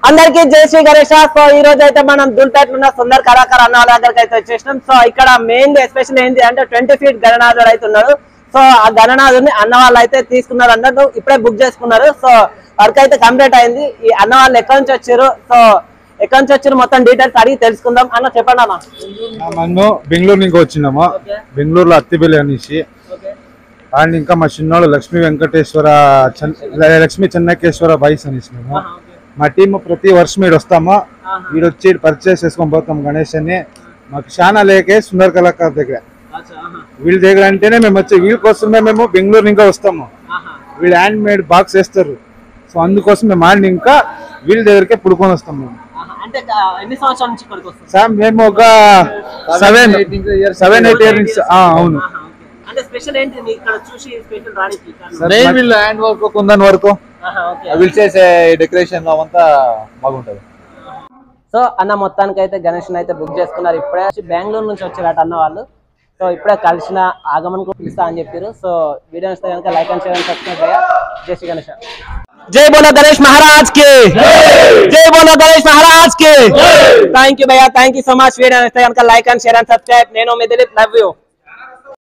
అందరికి జై శ్రీ గణేష్. సో ఈ రోజు అయితే మనం దుల్పేటలో ఉన్న సుందర్ కళాకారు అన్న వాళ్ళ దగ్గరికి అయితే వచ్చేసినాం. సో ఇక్కడ మెయిన్ గా ఎస్పెషల్ ఏంటి అంటే 20 feet గణనాథుడు అయితే ఉన్నాడు. సో ఆ గణనాథుడిని అన్న వాళ్ళు అయితే తీసుకున్నారు అన్నట్టు ఇప్పుడే బుక్ చేసుకున్నారు. సో వర్క్ అయితే కంప్లీట్ అయింది. ఈ అన్న వాళ్ళు ఎక్కడి నుంచి వచ్చారు, సో ఎక్కడి నుంచి వచ్చారు మొత్తం డీటెయిల్స్ అడిగి తెలుసుకుందాం. అన్న చెప్పండి అన్న. మనం బెంగళూరు నుంచి వచ్చినాము. బెంగళూరులో అత్తిబెల్లి అనేసి అండ్ ఇంకా మా చిన్నోళ్ళు లక్ష్మీ చెన్నకేశ్వర బైస్ అనేసి మేము మా టీం ప్రతి వర్షం వీడు వస్తాము. వీడు వచ్చి పర్చేస్ చేసుకొని పోతాం గణేష్ అని. మాకు చాలా లేకే సుందర్ కళాకారు దగ్గర వీళ్ళ దగ్గర అంటేనే మేము వచ్చి వీళ్ళ కోసమే మేము బెంగళూరు ఇంకా వస్తాము. వీళ్ళు హ్యాండ్ మేడ్ బాక్స్ వేస్తారు. సో అందుకోసం మేము ఆడిని ఇంకా వీళ్ళ దగ్గరకే పుడుకొని వస్తాం. మేము సార్ మేము ఒక 7-8 ఇయర్స్. అవును హ్యాండ్ వర్క్ కుందన్ వరకు వీళ్ళు చేసే డెకరేషన్ అంతా బాగుంటది. సో అన్న మొత్తానికి అయితే గణేష్ అయితే బుక్ చేసుకున్నారు. ఇప్పుడే బెంగళూరు నుంచి వచ్చారట అన్న వాళ్ళు. సో ఇప్పుడే కలిసిన ఆగమన్ పిలుస్తా అని చెప్పారు. సో వీడియో ఇస్తే కనుక like and share and subscribe చేయ. జై శ్రీ గణేష్. జై బోలో గణేష్ మహారాజ్ కి జై బోలో గణేష్ మహారాజ్ కి. థ్యాంక్ యూ భయ్యా, thank you so much. Video ఇస్తే కనుక like and share and subscribe. నేను మీ దిలీప్, లవ్ యూ.